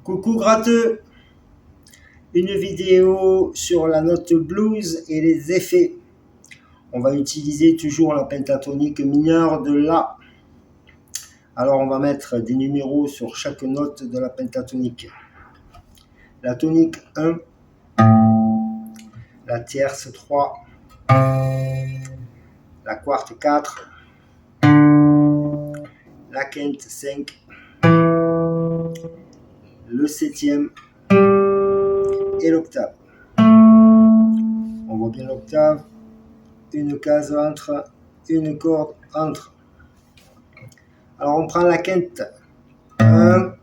Coucou gratteux, une vidéo sur la note blues et les effets. On va utiliser toujours la pentatonique mineure de La. Alors on va mettre des numéros sur chaque note de la pentatonique. La tonique 1, la tierce 3, la quarte 4, la quinte 5, le septième et l'octave. On voit bien l'octave, une case entre, une corde entre. Alors on prend la quinte. 1,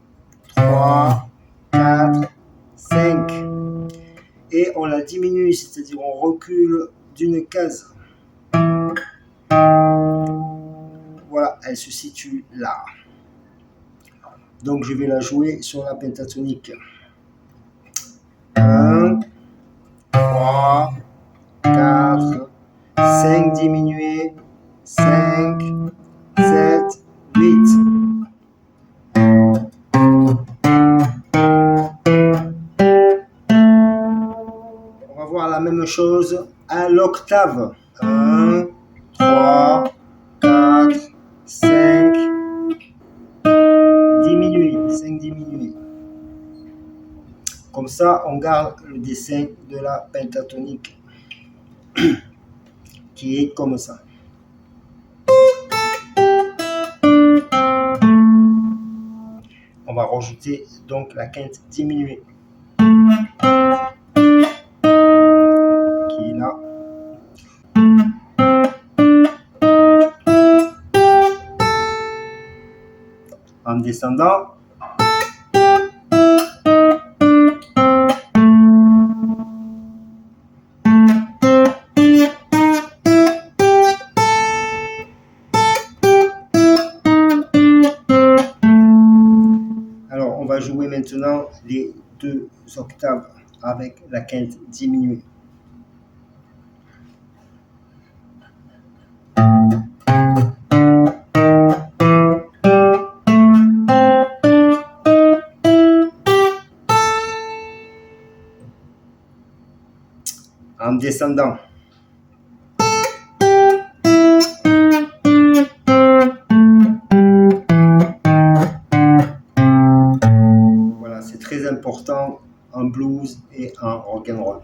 3, 4, 5. Et on la diminue, c'est-à-dire on recule d'une case. Voilà, elle se situe là. Donc je vais la jouer sur la pentatonique. 1, 3, 4, 5 diminué, 5, 7, 8. On va voir la même chose à l'octave. 1, 3, 4, 5, diminué, 5 diminué. Comme ça, on garde le dessin de la pentatonique qui est comme ça. On va rajouter donc la quinte diminuée qui est là. En descendant, alors on va jouer maintenant les deux octaves avec la quinte diminuée. En descendant. Voilà, c'est très important en blues et en rock and roll.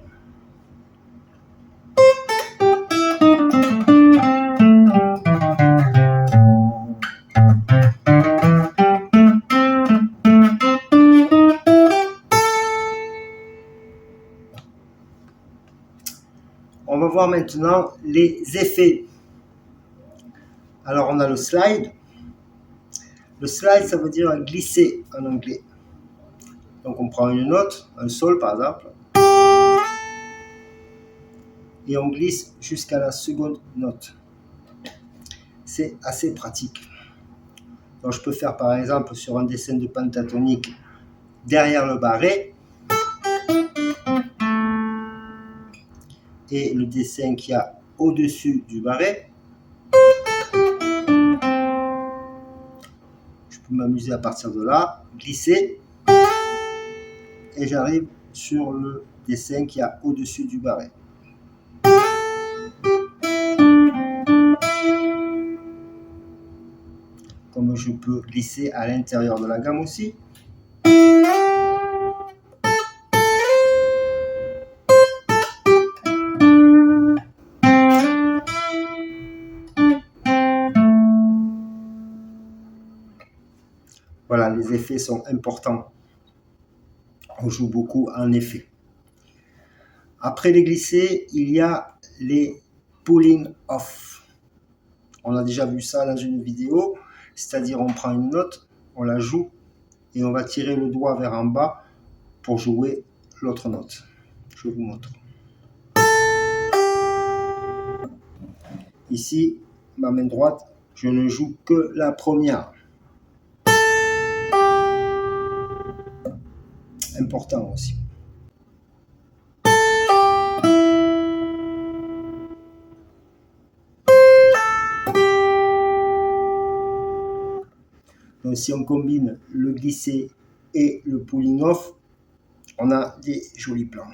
On va voir maintenant les effets. Alors on a le slide. Le slide, ça veut dire glisser en anglais. Donc on prend une note, un sol par exemple, et on glisse jusqu'à la seconde note. C'est assez pratique. Donc je peux faire par exemple sur un dessin de pentatonique derrière le barré, et le dessin qu'il y a au-dessus du barré. Je peux m'amuser à partir de là, glisser, et j'arrive sur le dessin qu'il y a au-dessus du barré. Comme je peux glisser à l'intérieur de la gamme aussi. Voilà, les effets sont importants. On joue beaucoup en effet. Après les glissés, il y a les pulling off. On a déjà vu ça dans une vidéo, c'est-à-dire on prend une note, on la joue et on va tirer le doigt vers en bas pour jouer l'autre note. Je vous montre. Ici, ma main droite, je ne joue que la première. Important aussi. Donc si on combine le glissé et le pulling off, on a des jolis plans.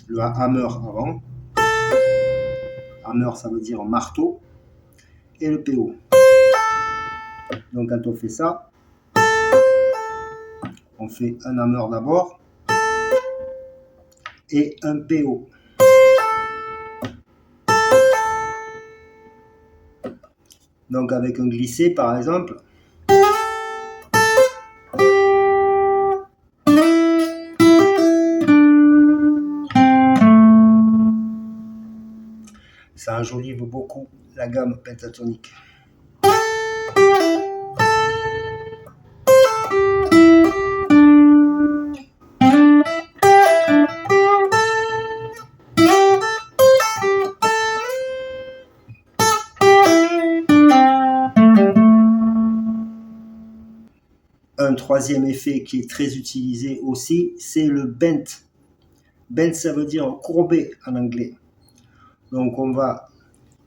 Le hammer avant. Hammer, ça veut dire marteau. Et le PO. Donc quand on fait ça, on fait un hammer d'abord et un PO. Donc avec un glissé par exemple, ça enjolive beaucoup la gamme pentatonique. Un troisième effet qui est très utilisé aussi, c'est le bent. Bent, ça veut dire courber en anglais. Donc on va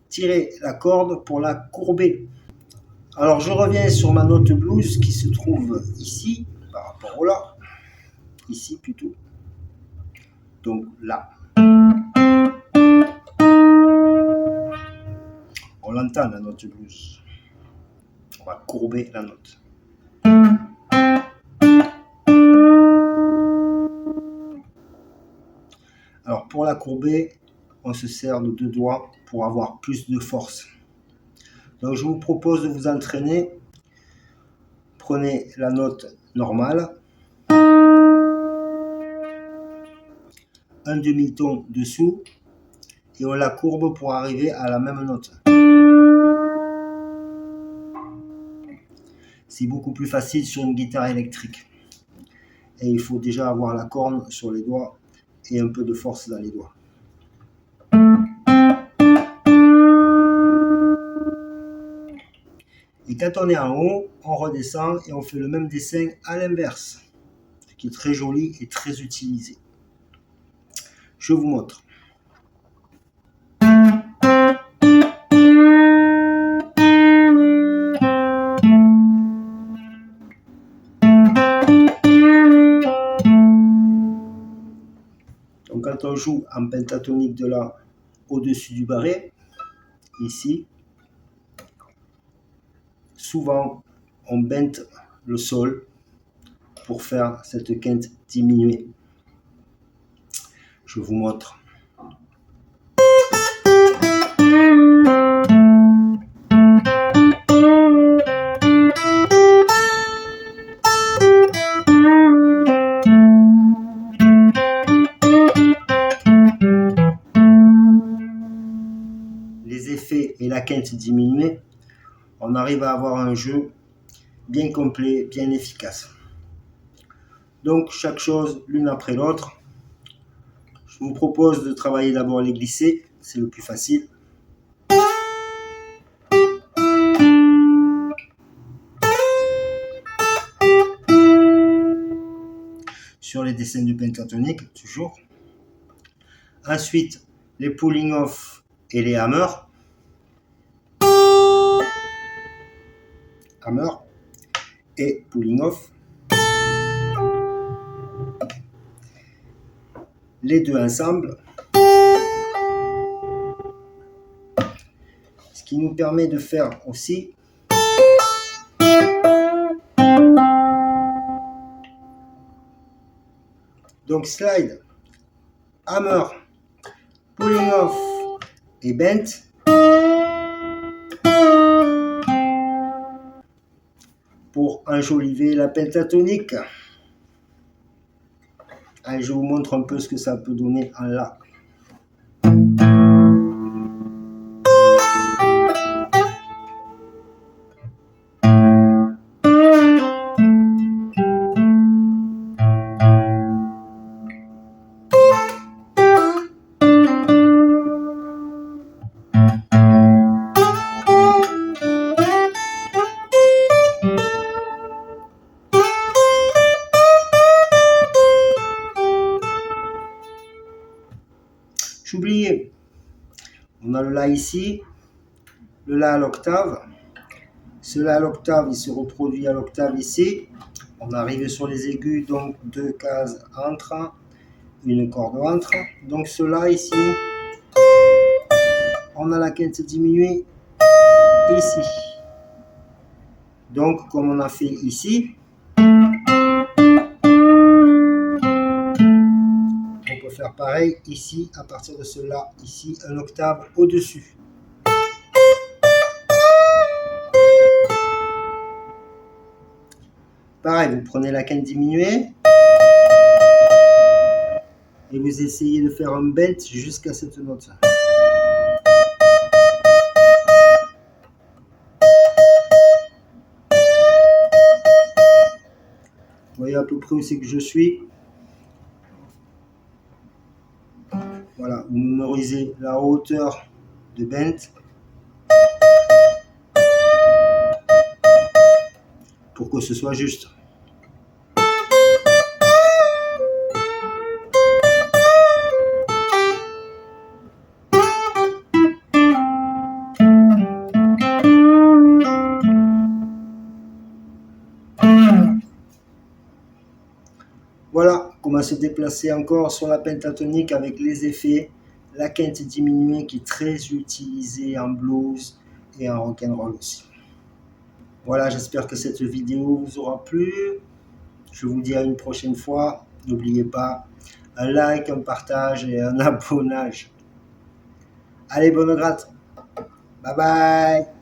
tirer la corde pour la courber. Alors je reviens sur ma note blues qui se trouve ici, par rapport au là, ici plutôt. Donc là. On l'entend la note blues. On va courber la note. Alors pour la courber, on se sert de 2 doigts pour avoir plus de force. Donc je vous propose de vous entraîner. Prenez la note normale, un demi-ton dessous et on la courbe pour arriver à la même note. C'est beaucoup plus facile sur une guitare électrique. Et il faut déjà avoir la corne sur les doigts et un peu de force dans les doigts. Et quand on est en haut, on redescend et on fait le même dessin à l'inverse, ce qui est très joli et très utilisé. Je vous montre. Donc quand on joue en pentatonique de là au-dessus du barré, ici, souvent on bend le sol pour faire cette quinte diminuée. Je vous montre. Les effets et la quinte diminuée, on arrive à avoir un jeu bien complet, bien efficace. Donc chaque chose l'une après l'autre. Je vous propose de travailler d'abord les glissés, c'est le plus facile. Sur les dessins du pentatonique, toujours. Ensuite, les pulling off et les hammers. Hammer et pulling off. Les deux ensemble. Ce qui nous permet de faire aussi donc slide, hammer, pulling off et bent. Pour enjoliver la pentatonique. Allez, je vous montre un peu ce que ça peut donner en la. J'oubliais. On a le La ici, le La à l'octave. Ce La à l'octave, il se reproduit à l'octave ici. On arrive sur les aigus, donc 2 cases entre, une corde entre. Donc ce La ici, on a la quinte diminuée ici. Donc comme on a fait ici, on peut faire pareil ici, à partir de ce La ici, un octave au-dessus. Pareil, vous prenez la quinte diminuée et vous essayez de faire un bend jusqu'à cette note. Vous voyez à peu près où c'est que je suis. Voilà, vous mémorisez la hauteur de bend pour que ce soit juste. Voilà comment se déplacer encore sur la pentatonique avec les effets, la quinte diminuée qui est très utilisée en blues et en rock'n'roll aussi. Voilà, j'espère que cette vidéo vous aura plu. Je vous dis à une prochaine fois. N'oubliez pas un like, un partage et un abonnage. Allez, bonne gratte. Bye bye.